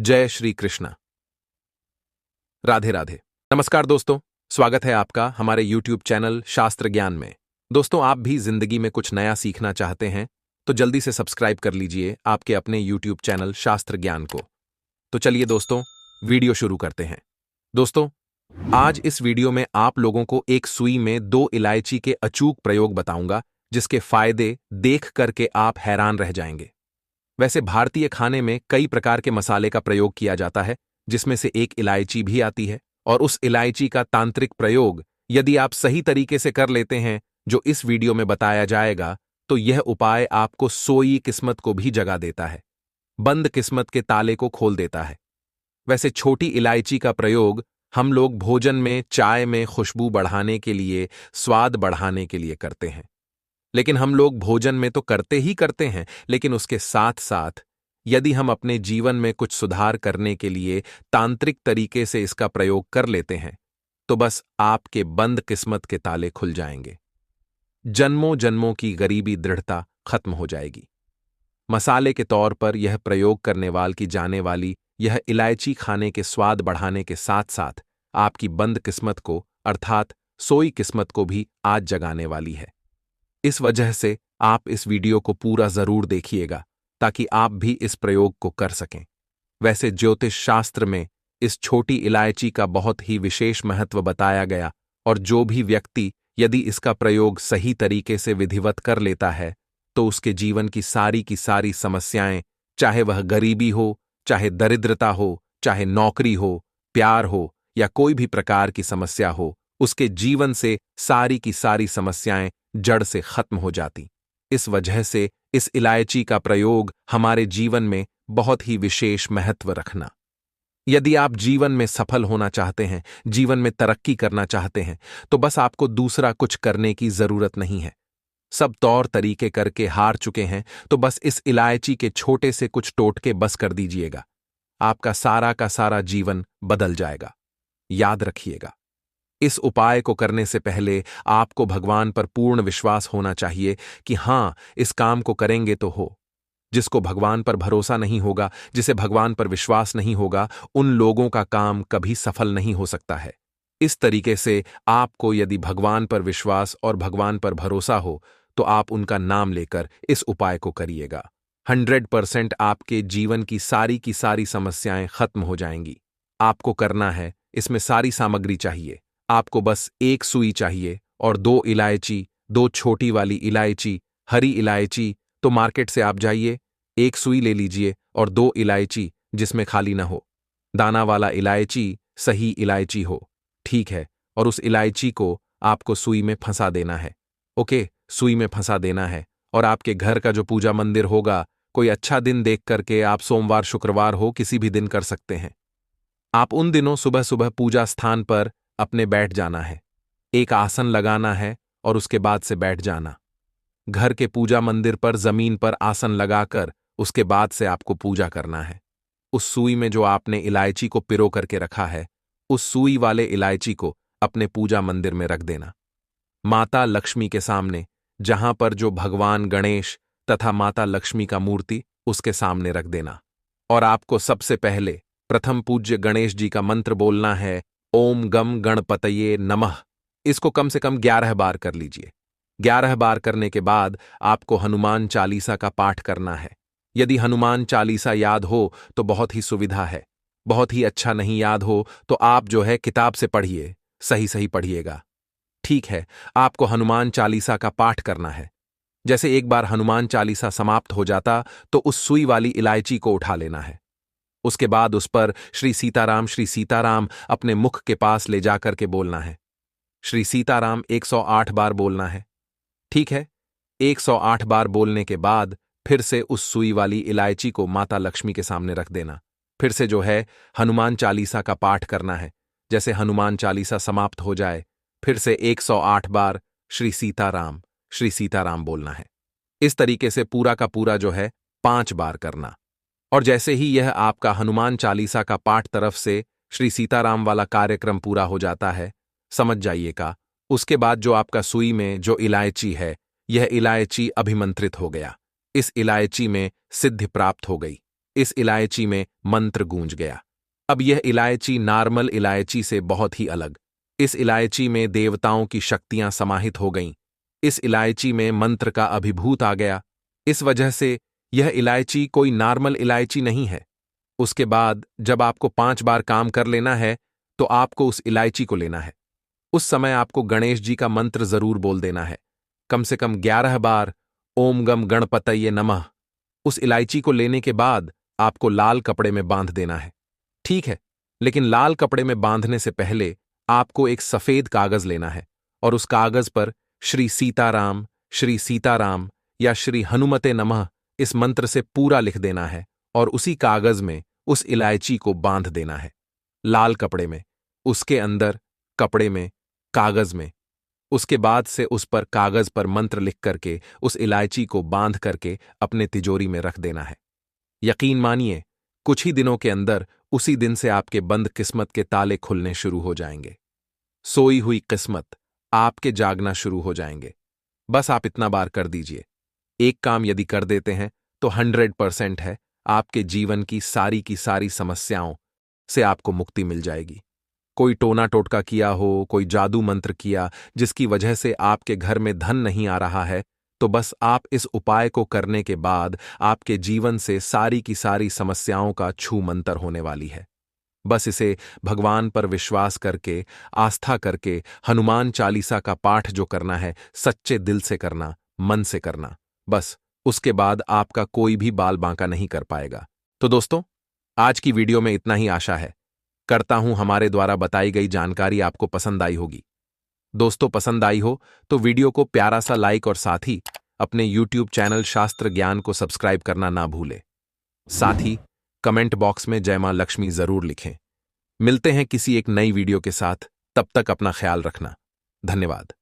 जय श्री कृष्ण। राधे राधे। नमस्कार दोस्तों, स्वागत है आपका हमारे YouTube चैनल शास्त्र ज्ञान में। दोस्तों, आप भी जिंदगी में कुछ नया सीखना चाहते हैं तो जल्दी से सब्सक्राइब कर लीजिए आपके अपने YouTube चैनल शास्त्र ज्ञान को। तो चलिए दोस्तों, वीडियो शुरू करते हैं। दोस्तों, आज इस वीडियो में आप लोगों को एक सुई में 2 इलायची के अचूक प्रयोग बताऊंगा, जिसके फायदे देख करके आप हैरान रह जाएंगे। वैसे भारतीय खाने में कई प्रकार के मसाले का प्रयोग किया जाता है, जिसमें से एक इलायची भी आती है, और उस इलायची का तांत्रिक प्रयोग यदि आप सही तरीके से कर लेते हैं, जो इस वीडियो में बताया जाएगा, तो यह उपाय आपको सोई किस्मत को भी जगा देता है, बंद किस्मत के ताले को खोल देता है। वैसे छोटी इलायची का प्रयोग हम लोग भोजन में, चाय में खुशबू बढ़ाने के लिए, स्वाद बढ़ाने के लिए करते हैं। लेकिन हम लोग भोजन में तो करते ही करते हैं, लेकिन उसके साथ साथ यदि हम अपने जीवन में कुछ सुधार करने के लिए तांत्रिक तरीके से इसका प्रयोग कर लेते हैं, तो बस आपके बंद किस्मत के ताले खुल जाएंगे। जन्मों जन्मों की गरीबी दृढ़ता खत्म हो जाएगी। मसाले के तौर पर यह प्रयोग करने की जाने वाली यह इलायची खाने के स्वाद बढ़ाने के साथ साथ आपकी बंद किस्मत को, अर्थात सोई किस्मत को भी आज जगाने वाली है। इस वजह से आप इस वीडियो को पूरा जरूर देखिएगा, ताकि आप भी इस प्रयोग को कर सकें। वैसे ज्योतिष शास्त्र में इस छोटी इलायची का बहुत ही विशेष महत्व बताया गया, और जो भी व्यक्ति यदि इसका प्रयोग सही तरीके से विधिवत कर लेता है, तो उसके जीवन की सारी समस्याएं, चाहे वह गरीबी हो, चाहे दरिद्रता हो, चाहे नौकरी हो, प्यार हो, या कोई भी प्रकार की समस्या हो, उसके जीवन से सारी की सारी समस्याएं जड़ से खत्म हो जाती। इस वजह से इस इलायची का प्रयोग हमारे जीवन में बहुत ही विशेष महत्व रखना। यदि आप जीवन में सफल होना चाहते हैं, जीवन में तरक्की करना चाहते हैं, तो बस आपको दूसरा कुछ करने की जरूरत नहीं है। सब तौर तरीके करके हार चुके हैं, तो बस इस इलायची के छोटे से कुछ टोटके बस कर दीजिएगा, आपका सारा का सारा जीवन बदल जाएगा। याद रखिएगा, इस उपाय को करने से पहले आपको भगवान पर पूर्ण विश्वास होना चाहिए कि हां, इस काम को करेंगे तो हो। जिसको भगवान पर भरोसा नहीं होगा, जिसे भगवान पर विश्वास नहीं होगा, उन लोगों का काम कभी सफल नहीं हो सकता है। इस तरीके से आपको यदि भगवान पर विश्वास और भगवान पर भरोसा हो, तो आप उनका नाम लेकर इस उपाय को करिएगा। 100% आपके जीवन की सारी समस्याएं खत्म हो जाएंगी। आपको करना है, इसमें सारी सामग्री चाहिए। आपको बस एक सुई चाहिए और 2 इलायची, 2 छोटी वाली इलायची। हरी इलायची तो मार्केट से आप जाइए, 1 सुई ले लीजिए, और 2 इलायची जिसमें खाली ना हो। दाना वाला इलायची सही इलायची हो, ठीक है। और उस इलायची को आपको सुई में फंसा देना है। ओके, सुई में फंसा देना है। और आपके घर का जो पूजा मंदिर होगा, कोई अच्छा दिन देख करके आप सोमवार, शुक्रवार हो, किसी भी दिन कर सकते हैं। आप उन दिनों सुबह सुबह पूजा स्थान पर अपने बैठ जाना है। एक आसन लगाना है और उसके बाद से बैठ जाना। घर के पूजा मंदिर पर जमीन पर आसन लगाकर उसके बाद से आपको पूजा करना है। उस सुई में जो आपने इलायची को पिरो करके रखा है, उस सुई वाले इलायची को अपने पूजा मंदिर में रख देना। माता लक्ष्मी के सामने, जहां पर जो भगवान गणेश तथा माता लक्ष्मी का मूर्ति, उसके सामने रख देना। और आपको सबसे पहले प्रथम पूज्य गणेश जी का मंत्र बोलना है, ओम गम गणपतये नमः। इसको कम से कम 11 बार कर लीजिए। 11 बार करने के बाद आपको हनुमान चालीसा का पाठ करना है। यदि हनुमान चालीसा याद हो तो बहुत ही सुविधा है। बहुत ही अच्छा नहीं याद हो तो आप जो है किताब से पढ़िए, सही पढ़िएगा। ठीक है, आपको हनुमान चालीसा का पाठ करना है। जैसे एक बार हनुमान चालीसा समाप्त हो जाता, तो उस सुई वाली इलायची को उठा लेना है। उसके बाद उस पर श्री सीताराम अपने मुख के पास ले जाकर के बोलना है। श्री सीताराम 108 बार बोलना है। ठीक है, 108 बार बोलने के बाद फिर से उस सुई वाली इलायची को माता लक्ष्मी के सामने रख देना। फिर से जो है हनुमान चालीसा का पाठ करना है। जैसे हनुमान चालीसा समाप्त हो जाए, फिर से 108 बार श्री सीताराम बोलना है। इस तरीके से पूरा का पूरा जो है 5 बार करना। और जैसे ही यह आपका हनुमान चालीसा का पाठ तरफ से श्री सीताराम वाला कार्यक्रम पूरा हो जाता है, समझ जाइएगा, उसके बाद जो आपका सुई में जो इलायची है, यह इलायची अभिमंत्रित हो गया। इस इलायची में सिद्धि प्राप्त हो गई। इस इलायची में मंत्र गूंज गया। अब यह इलायची नॉर्मल इलायची से बहुत ही अलग। इस इलायची में देवताओं की शक्तियां समाहित हो गईं। इस इलायची में मंत्र का अभिभूत आ गया। इस वजह से यह इलायची कोई नॉर्मल इलायची नहीं है। उसके बाद जब आपको 5 बार काम कर लेना है तो आपको उस इलायची को लेना है। उस समय आपको गणेश जी का मंत्र जरूर बोल देना है, कम से कम 11 बार ओम गम गणपतये नमः। उस इलायची को लेने के बाद आपको लाल कपड़े में बांध देना है। ठीक है, लेकिन लाल कपड़े में बांधने से पहले आपको एक सफेद कागज लेना है और उस कागज पर श्री सीताराम या श्री हनुमते नमः इस मंत्र से पूरा लिख देना है और उसी कागज में उस इलायची को बांध देना है। लाल कपड़े में, उसके अंदर कपड़े में, कागज में। उसके बाद से उस पर कागज पर मंत्र लिख करके उस इलायची को बांध करके अपने तिजोरी में रख देना है। यकीन मानिए, कुछ ही दिनों के अंदर उसी दिन से आपके बंद किस्मत के ताले खुलने शुरू हो जाएंगे। सोई हुई किस्मत आपके जागना शुरू हो जाएंगे। बस आप इतना बार कर दीजिए। एक काम यदि कर देते हैं तो 100% है, आपके जीवन की सारी समस्याओं से आपको मुक्ति मिल जाएगी। कोई टोना टोटका किया हो, कोई जादू मंत्र किया जिसकी वजह से आपके घर में धन नहीं आ रहा है, तो बस आप इस उपाय को करने के बाद आपके जीवन से सारी समस्याओं का छू मंतर होने वाली है। बस इसे भगवान पर विश्वास करके, आस्था करके, हनुमान चालीसा का पाठ जो करना है सच्चे दिल से करना, मन से करना। बस उसके बाद आपका कोई भी बाल बांका नहीं कर पाएगा। तो दोस्तों, आज की वीडियो में इतना ही आशा है। करता हूं हमारे द्वारा बताई गई जानकारी आपको पसंद आई होगी। दोस्तों, पसंद आई हो तो वीडियो को प्यारा सा लाइक और साथ ही अपने YouTube चैनल शास्त्र ज्ञान को सब्सक्राइब करना ना भूलें। साथ ही कमेंट बॉक्स में जय मां लक्ष्मी जरूर लिखें। मिलते हैं किसी एक नई वीडियो के साथ, तब तक अपना ख्याल रखना। धन्यवाद।